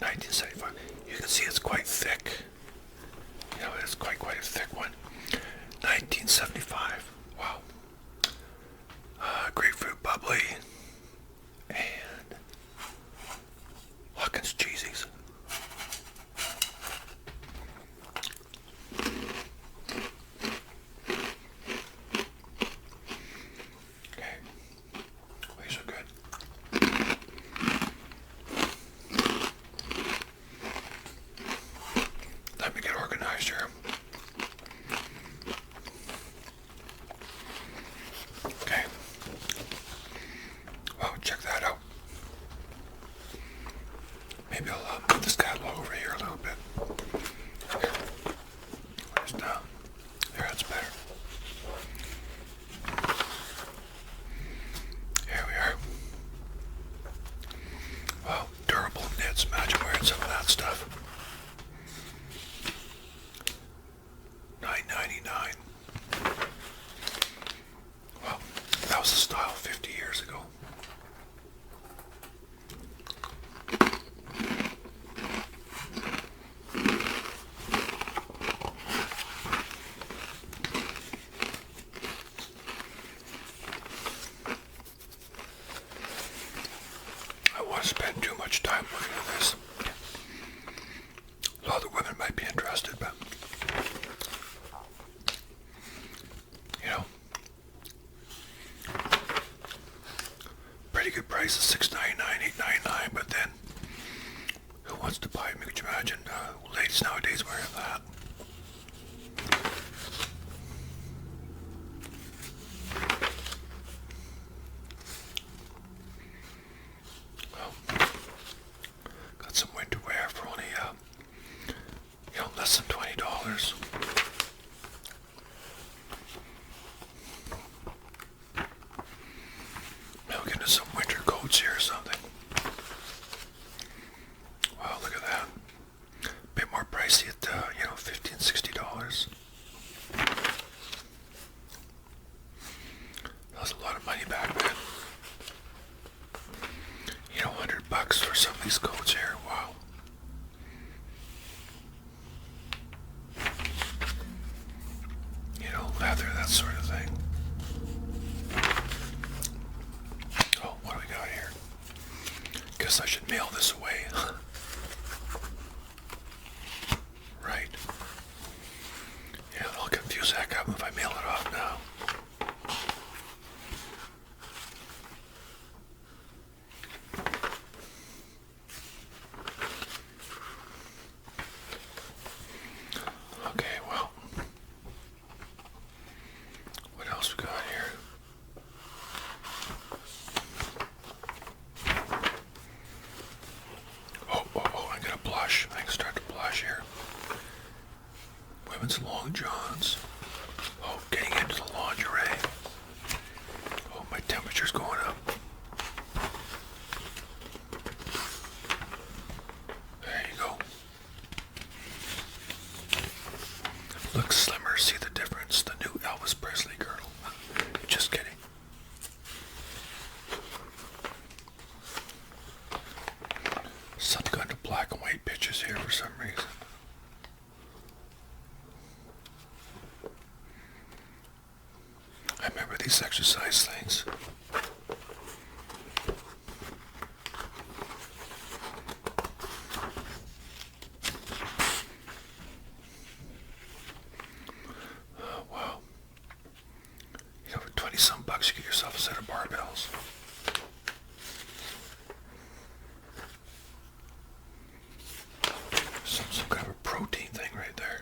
1975. You can see it's quite thick. You know, it's quite a thick one. 1975. Wow. Grapefruit bubbly and Hawkins Cheezies. Okay, these are good. Let me get organized here. Okay. Well, check that out. Maybe I'll move this catalog over here a little bit. Here. Just, there, that's better. Here we are. Well, durable knits. Imagine wearing some of that stuff. $9.99. Well, that was the style 50 years ago. I don't want to spend too much time looking at this. A lot of the women might be interested, but you know, pretty good price of $6.99, $8.99. But then, who wants to buy it? Could you imagine ladies nowadays wearing that? Well, got some winter wear for only less than $20. Now we'll get into some winter coats here or something. Wow, look at that. Bit more pricey at $15, $60. That was a lot of money back then. $100 for some of these coats here. Wow. Leather, that sort of thing. Oh, what do we got here? Guess I should mail this away. Right. Yeah, I'll confuse the heck out if I mail it off now. Okay, well. What else we got here? Oh, I'm gonna blush. I can start to blush here. Women's long johns. Oh, getting into the lingerie. Oh, my temperature's going up. There you go. Looks slimmer. See the difference? The new Elvis Presley girdle. Just kidding. Some kind of black and white pictures here for some reason. I remember these exercise things. Wow. For 20 some bucks you get yourself a set of barbells. Some kind of a protein thing right there.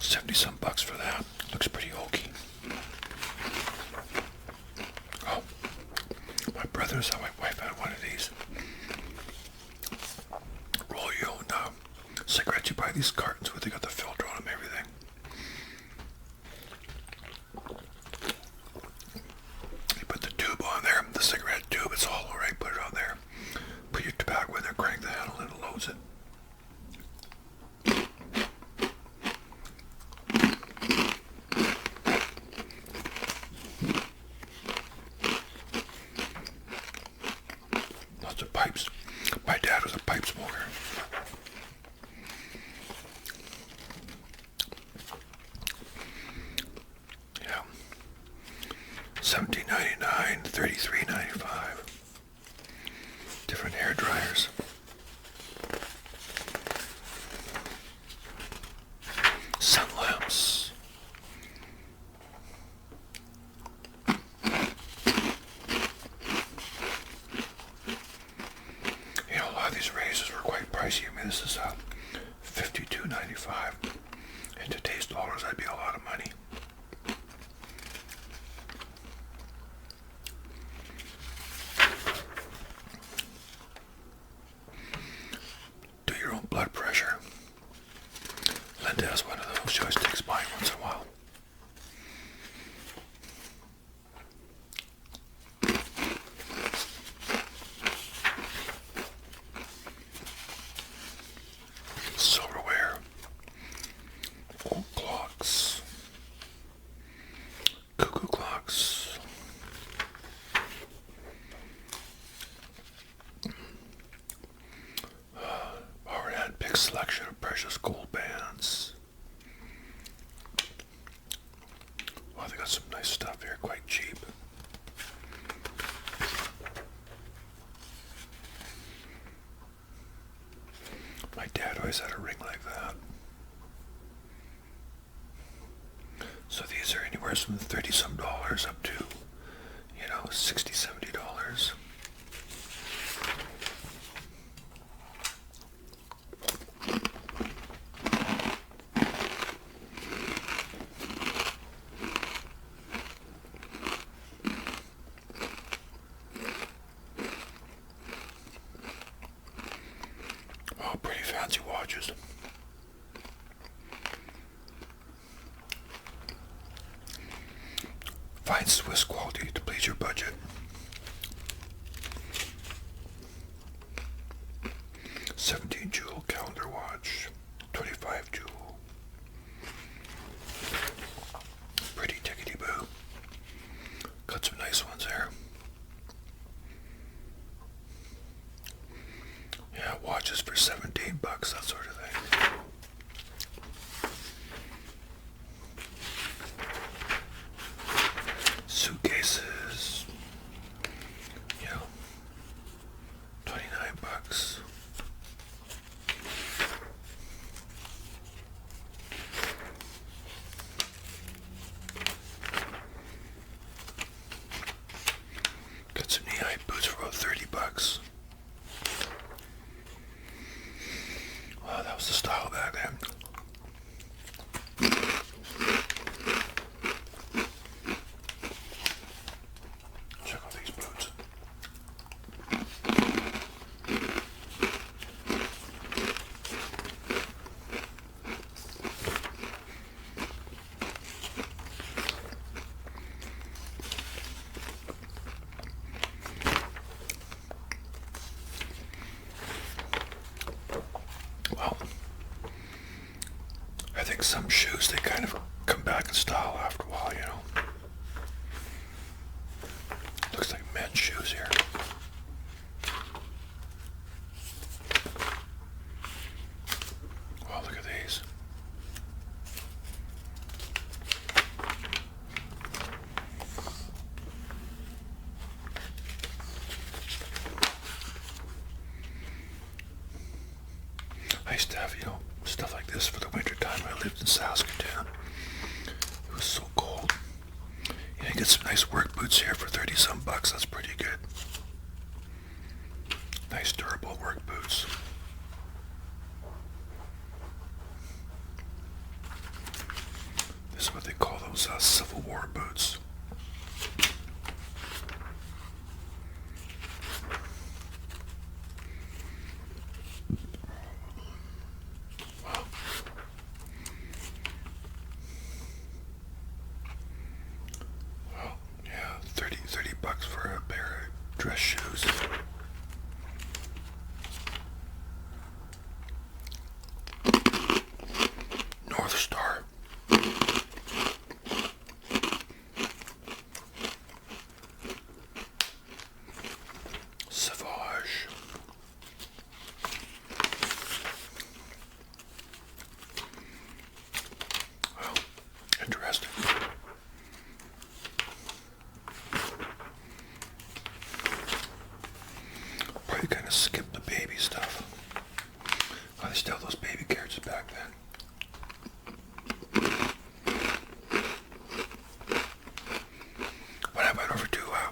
$70 some for that. Looks pretty hokey. Oh, my brother's and my wife had one of these. Roll your own cigarettes. You buy these cartons with, they got the filter on them, everything. You put the tube on there, the cigarette tube, it's hollow, right? Put it on there. Put your tobacco in there, crank the handle, and it loads owns it. Lots of pipes. My dad was a pipe smoker. Yeah. $17.99, $33.95. Different hair dryers. Sun lamps. You know, a lot of these razors were quite pricey. I mean, this is $52.95. In today's dollars, that'd be a lot of money. Do your own blood pressure. Linda has one of those. She always takes mine once in a while. Silverware. Old clocks. Cuckoo clocks. Already had a big selection of precious gold bands. Wow, they got some nice stuff here, quite cheap. My dad always had a ring like that. So these are anywhere from $30-some up to, you know, $60, $70. Oh, pretty fancy watches. Find Swiss quality to please your budget. 17 jewel calendar watch, 25 jewel. Pretty tickety boo. Got some nice ones there. Yeah, watches for $17, that sort of thing. Suitcases, you know, $29. Got some knee-high boots for about $30. Wow, that was the style back then. Check out these boots. Well, I think some shoes, they kind of come back in style after a while, you know. Looks like men's shoes here. Wow, look at these. I used to have, you know, stuff like this for the winter time. I lived in Saskatoon. It was so cold. You know, you get some nice work boots here for $30-some. That's pretty good. Nice durable work boots. This is what they call those Civil War boots. Wow. Well, yeah, $30 for a pair of dress shoes. they still have those baby carriages back then. When I went over to, I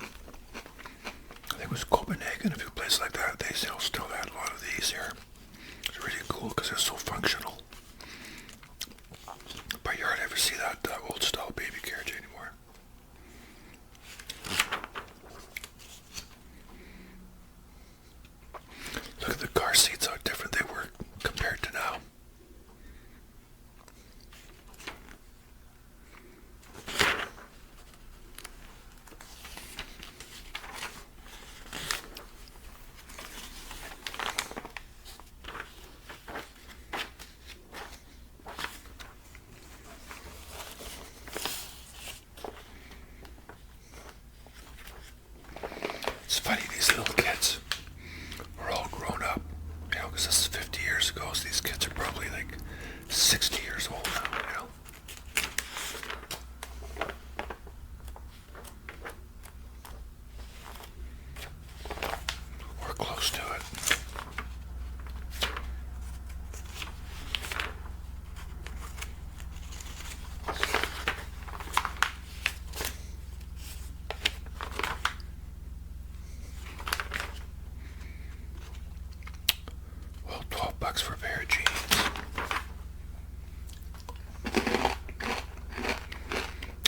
think it was Copenhagen, a few places like that, they still had a lot of these here. It's really cool because they're so functional. But you hardly ever see that old style baby carriage anymore. Look at the car seats, how different they were compared to now. It's funny, these little kids are all grown up, you know, because this is 50 years ago, so these kids are probably like 60 years old now, you know. Or close to it. Well, $12 for a pair of jeans.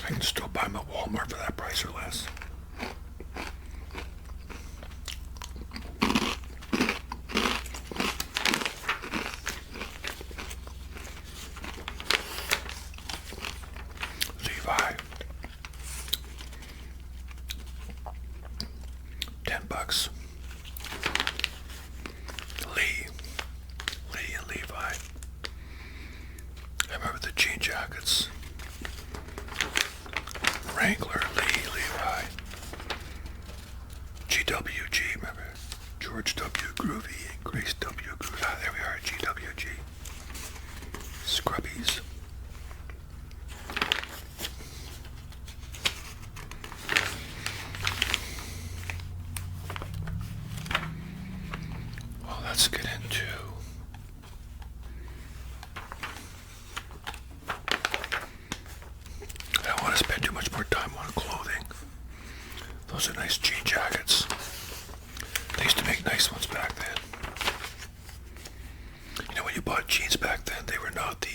I can still buy them at Walmart for that price or less. Levi, $10. Lee and Levi. I remember the jean jackets. Wrangler, Lee, Levi. GWG, remember? George W. Groovy and Grace W. Groovy. Ah, there we are, GWG. Scrubbies. Well, let's get into I don't want to spend too much more time on clothing. Those are nice jean jackets. They used to make nice ones back then. You know, when you bought jeans back then, they were not the,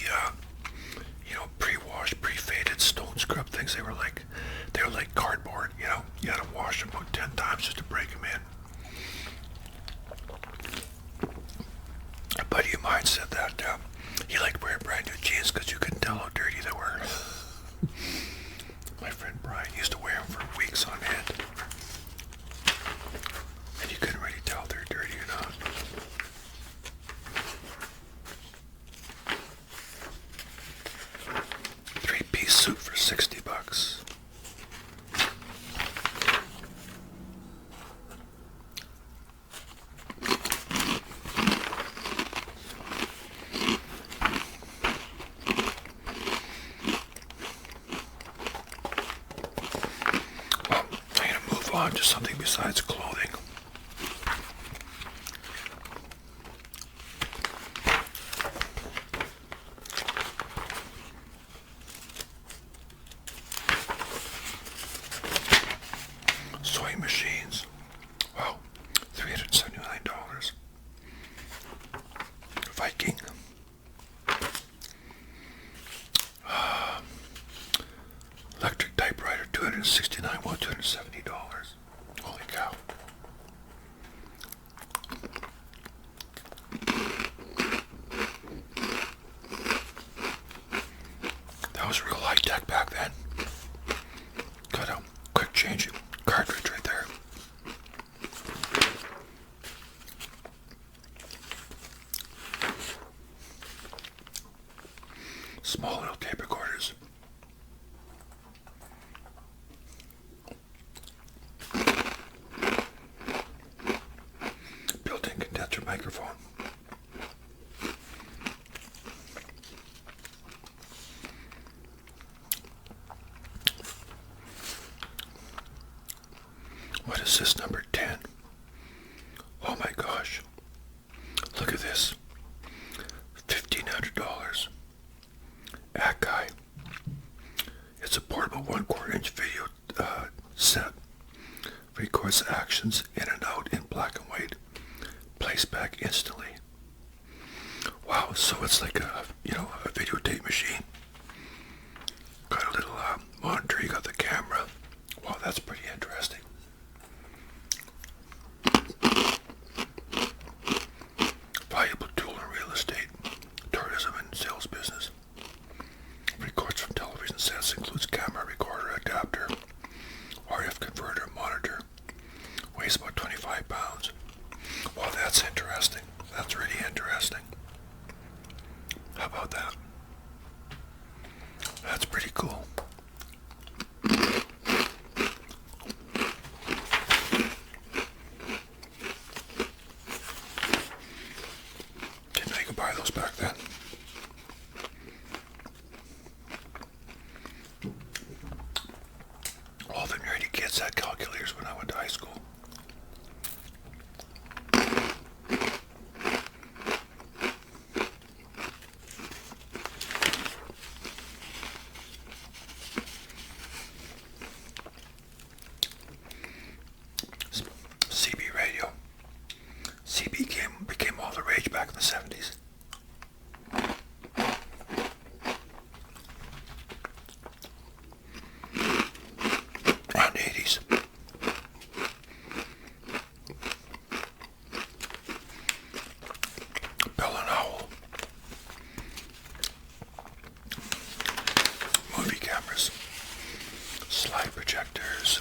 pre-washed, pre-faded stone scrub things. They were like cardboard, you know. You had to wash them about 10 times just to break them in. A buddy of mine said that he liked wearing brand new jeans because you couldn't tell how dirty they were. My friend Brian used to wear them for weeks on end. And you couldn't really tell if they're dirty or not. Three-piece suit for $60. On to something besides clothing. Sewing machines. Wow, $379. Viking. Electric typewriter, $269. Well, $270. Holy cow. That was real high tech back then. Got a quick change cartridge right there. Small little tape recorders. Built-in condenser microphone. What is this, number 10? Oh my gosh. Look at this. records actions in and out in black and white. Plays back instantly. Wow, so it's like a videotape machine. Got a little monitor, you got the camera. Wow, that's pretty interesting. Valuable tool in real estate, tourism and sales business. Records from television sets, includes camera, recorder, adapter, RF converter, monitor. Weighs about 25 pounds. Wow, that's interesting. That's really interesting. How about that? That's pretty cool. Didn't know you could buy those back then. All the nerdy kids had calculators when I went to high school. CB radio. CB became all the rage back in the 70s. And 80s. Bell and Howell. Movie cameras. Slide projectors.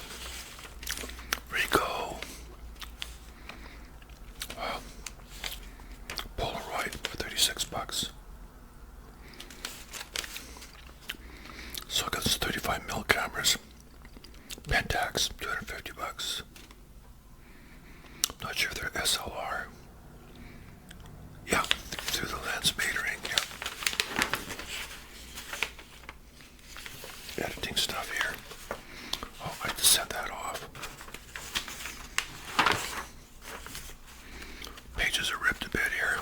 Ricoh. Wow. Polaroid for $36. So I got this 35mm cameras. Pentax, $250. Not sure if they're SLR. Yeah, through the lens metering, yeah. Editing stuff here. Oh, I have to send that off. Pages are ripped a bit here.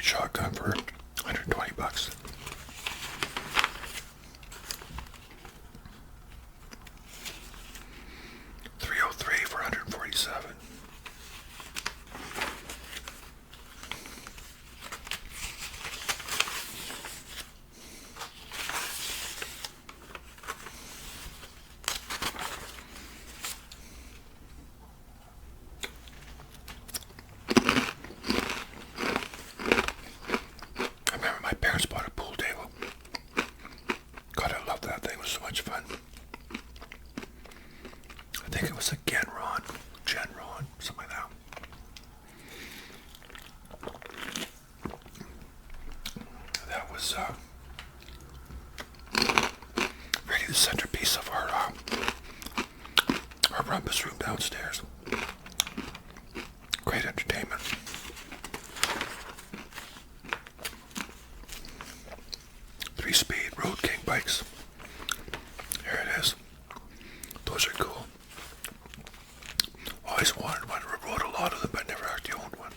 Shotgun for $120. 303 for $147. My parents bought a pool table. God, I love that thing. It was so much fun. I think it was a Genron, something like that. That was really the centerpiece of our rumpus room downstairs. Great entertainment. Three-speed Road King bikes. Here it is. Those are cool. Always wanted one. Rode a lot of them, but never actually owned one.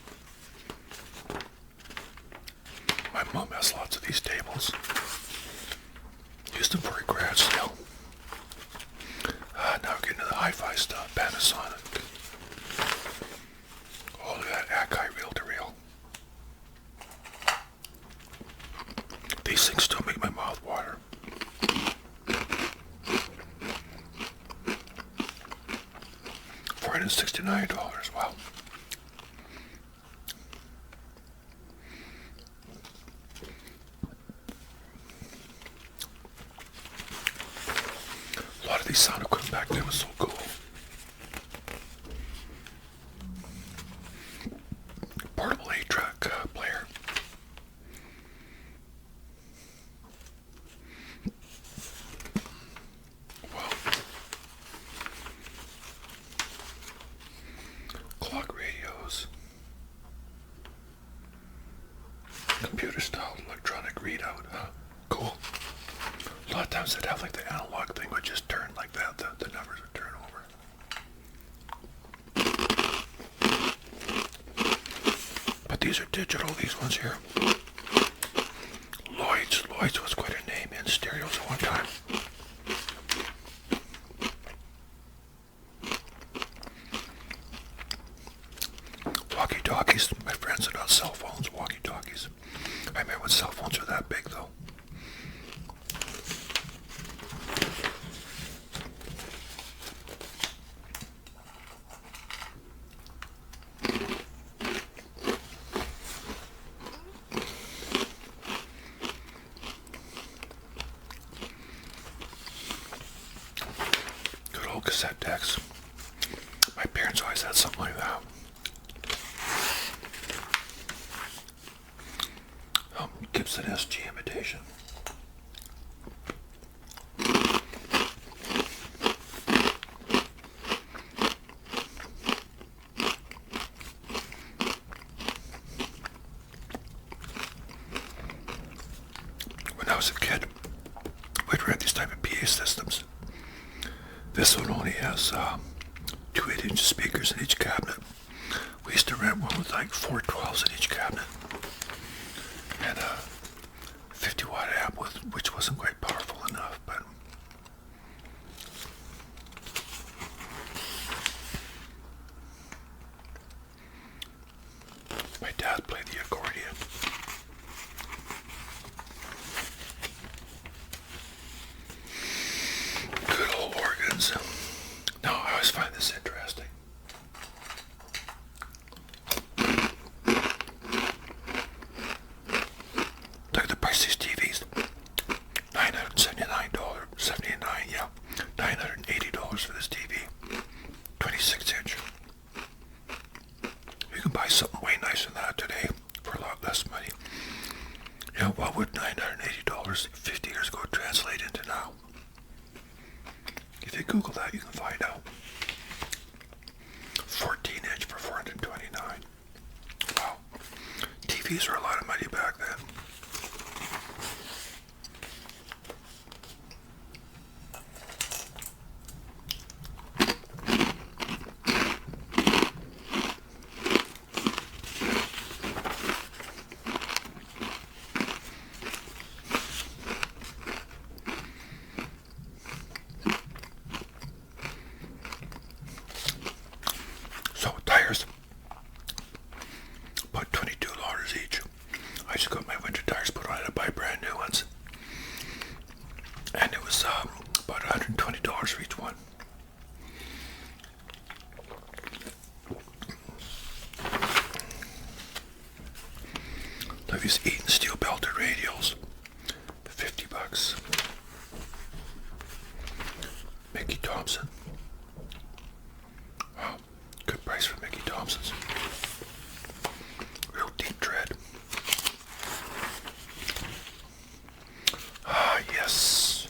My mom has lots of these tables. Used them for a garage sale. Now we're getting to the hi-fi stuff. Panasonic. Oh, look at that Akai reel-to-reel. These things still make my mouth water. $469. Wow. A lot of these sound equipment back then was so cool. Portable 8-track player. Wow. Clock radios. Computer style electronic readout. Cool. lot of times they'd have like the analog thing would just turn like that. The numbers would turn over. But these are digital, these ones here. Lloyd's was quite a name in stereos at one time. Walkie-talkies. My friends said about cell phones, walkie-talkies. I remember when cell phones were that big though. Good old cassette decks. My parents always had something like that. Gibson SG imitation. When I was a kid, we'd rent these type of PA systems. This one only has 2 8-inch speakers in each cabinet. We used to rent one with like 4 12s in each cabinet. And a 50-watt amp, which wasn't quite powerful enough, but my dad played the accordion. Good old organs. No, I always find this interesting. Look at the price of these TVs. $980 for this TV. 26-inch. You can buy something way nicer than that today for a lot less money. You know, what would $980 50 years ago translate into now? If you Google that, you can find out. 14-inch for $429. Wow. TVs were a lot of money back then. So tires, about $22 each. I just got my winter tires put on and buy brand new ones. And it was about $120 for each one. Love these Eaton'S steel belted radials. $50. Mickey Thompson. Wow, good price for Mickey Thompson's. Real deep tread. Ah, yes.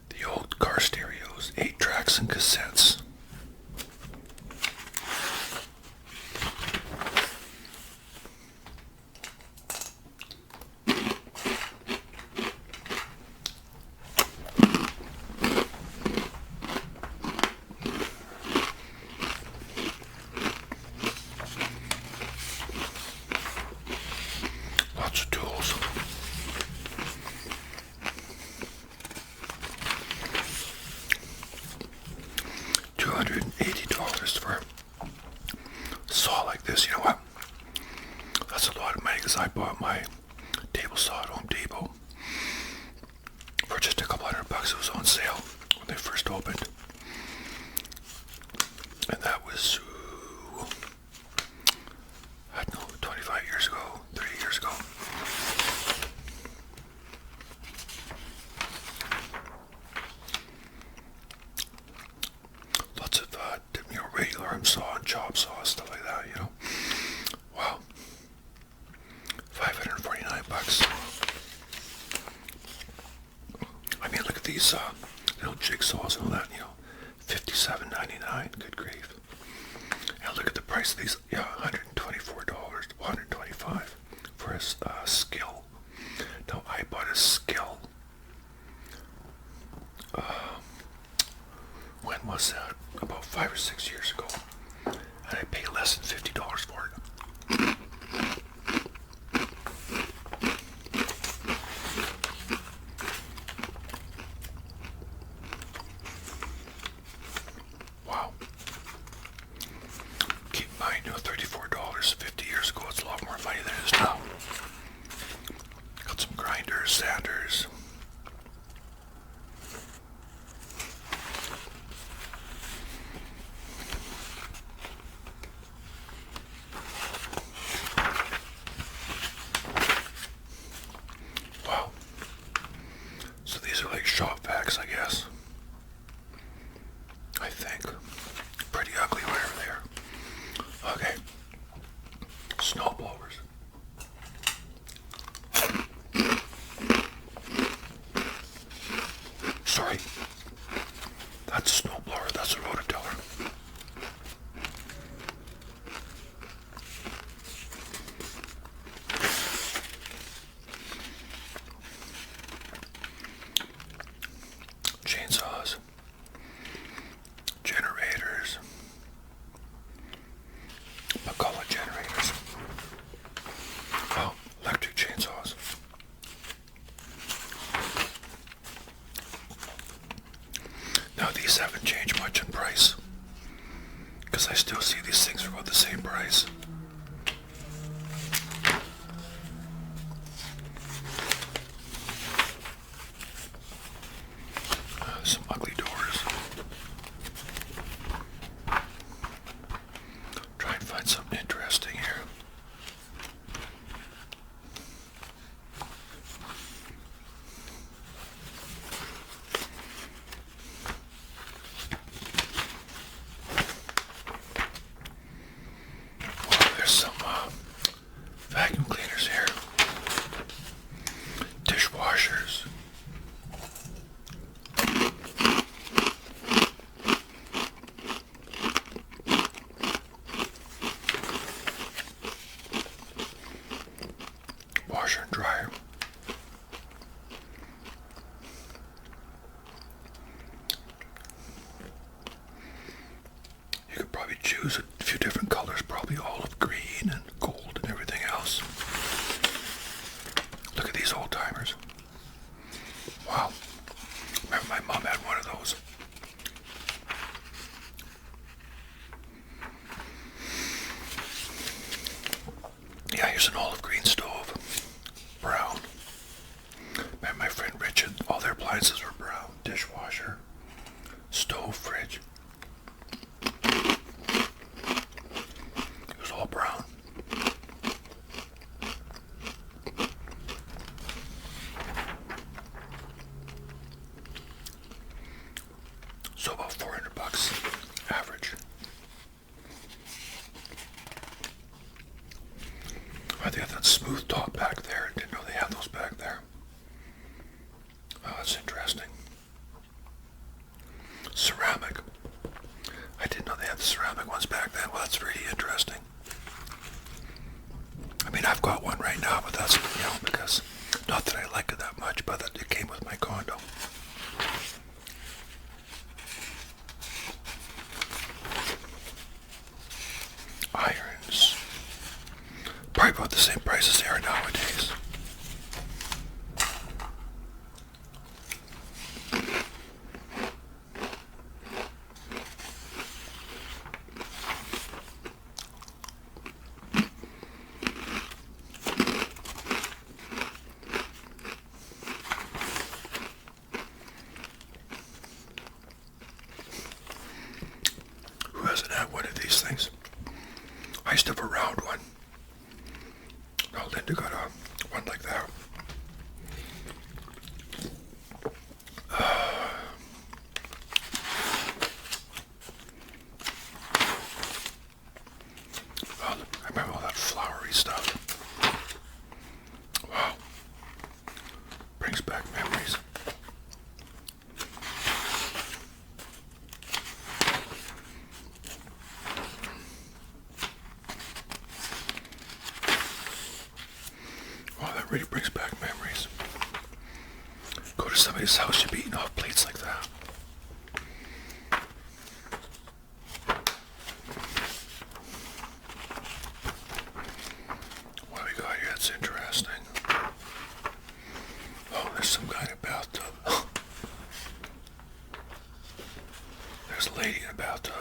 The old car stereos, 8 tracks and cassettes. Lots of tools. $280 for a saw like this. You know what? That's a lot of money because I bought my table saw at Home Depot for just a couple $100. It was on sale when they first opened. And that was, I don't know, 25 years ago, 30 years ago. Lots of, regular arm saw and chop saw, stuff like that, you know. Wow. $549. I mean, look at these little jigsaws and all that, you know. $57.99, good grief. And look at the price of these, yeah, $124, $125 for a skill. Now, I bought a skill When was that? About 5 or 6 years ago. And I paid less than $50 for it. Wow. Keep in mind, $34 50 years ago, it's a lot more money than it is now. Got some grinders, sanders. Wow. So these are like shop vacs, I guess. I think. Pretty ugly, whatever they are. Okay. Snow blowers. Sorry. That's a snow blower. That's a rototiller. Chainsaws. Generators. McCulloch generators. Oh, electric chainsaws. Now these haven't changed much in price, because I still see these things for about the same price. Some ugly doors. Try and find something interesting here. Well, there's some vacuum cleaners here. Dishwashers. Washer and dryer. You could probably choose a few different colors, probably olive green and gold and everything else. Look at these old timers. Wow. Remember my mom had one of those. Yeah, here's an olive green stove. Brown. Remember my friend Richard, all their appliances were brown. Dishwasher. Stove, fridge. It was all brown. So about $400 average. Oh, they have that smooth top back there. Didn't know they had those back there. Oh, that's interesting. Ceramic. I didn't know they had the ceramic ones back then. Well, that's really interesting. I mean, I've got one right now, but that's, because, not that I like it that much, but that it came with my condo. Irons. Probably about the same price as they are nowadays. Who hasn't had one of these things? I used to have a round one. No, Linda got one like that. Oh, I remember all that flowery stuff. Wow. Brings back memories. Wow, that really brings back memories. Go to somebody's house, you'll be eating off plates like that. There's a lady in a bathtub.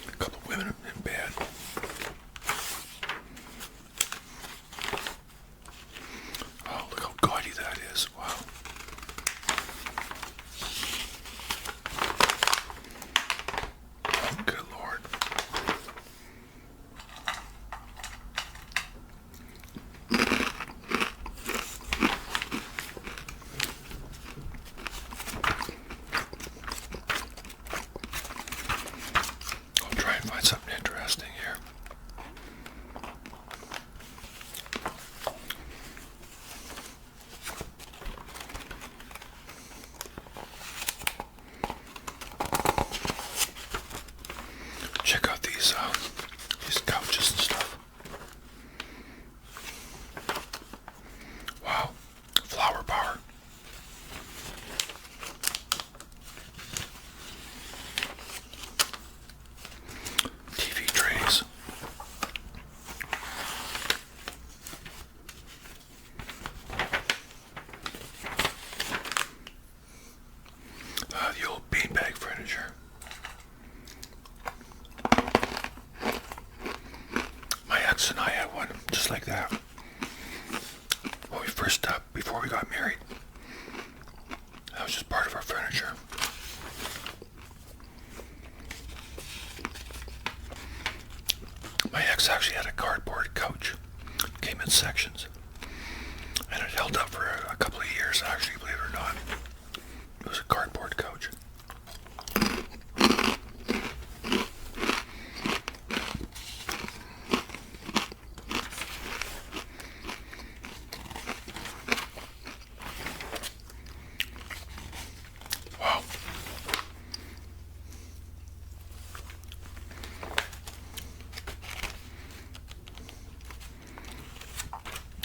A couple of women in bed. Oh, look how gaudy that is. Wow. Oh, good Lord. I'll try and find something interesting here. Check out these couches and stuff. Wow, flower power. TV trays. The old beanbag furniture. My ex and I had one just like that. When we first, before we got married, that was just part of our furniture. My ex actually had a cardboard couch. Came in sections. And it held up for a couple of years, actually, believe it or not. It was a cardboard couch. Wow.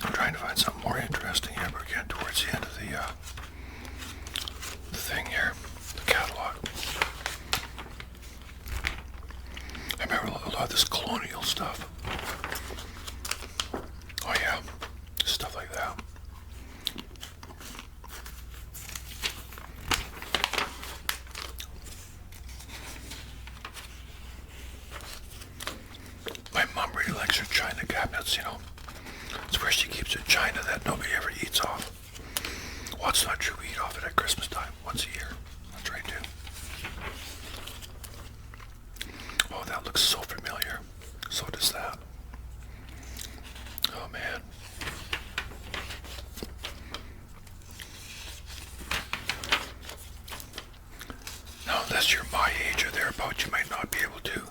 I'm trying to find something more interesting here, but we're getting towards the end of the thing here, the catalog. I remember a lot of this colonial stuff. Oh yeah, stuff like that. My mom really likes her china cabinets, you know. It's where she keeps her china that nobody ever eats off. Well, it's not true. We eat off it at Christmas time, once a year. That's right, too. Oh, that looks so familiar. So does that. Oh, man. Now, unless you're my age or thereabout, you might not be able to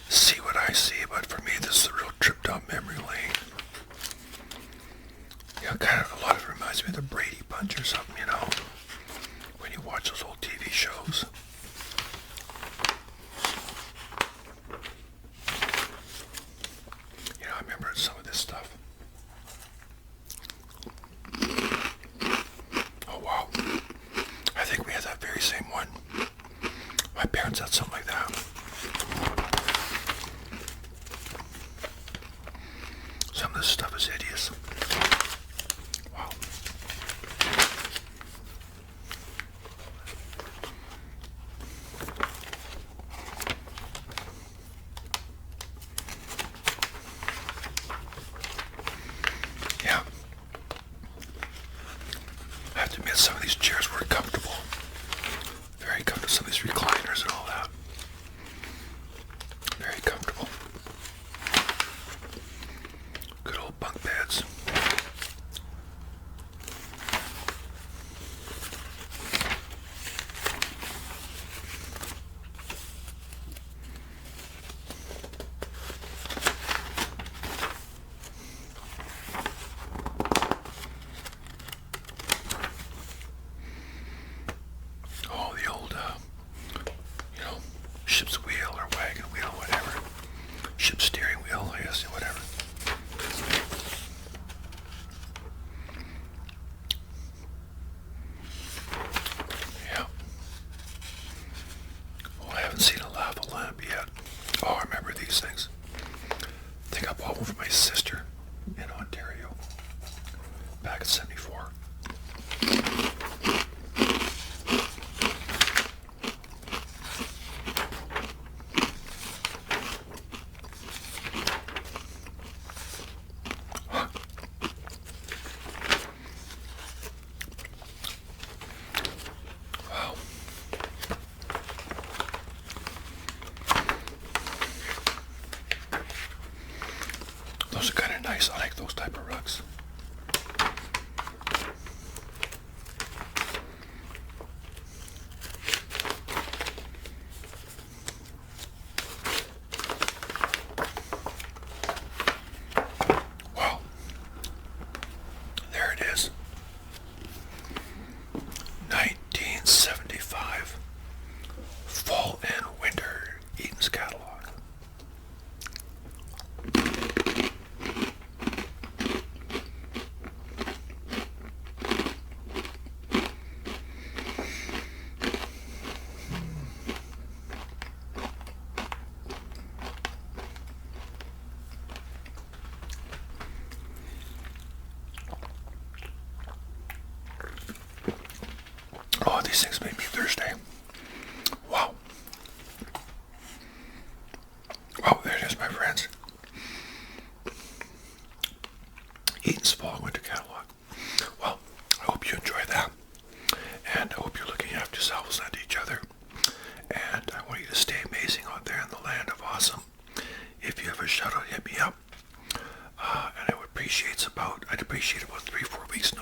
see what I see, but for me, this is a real trip down memory lane. Yeah, kind of, a lot of it reminds me of the Brady Bunch or something, you know, when you watch those old TV shows. You know, I remember some of this stuff. Oh, wow. I think we had that very same one. My parents had something like that. Some of this stuff is hideous. Wow. Yeah. I have to admit, some of these chairs were comfortable. Very comfortable. Some of these recliners and all that. Very comfortable. Good old bunk beds. these things make me thirsty. Wow. Oh, there it is, my friends. Eaton'S Fall and Winter Catalog. Well, I hope you enjoy that. And I hope you're looking after yourselves and each other. And I want you to stay amazing out there in the land of awesome. If you have a shout out, hit me up. And I'd appreciate about 3-4 weeks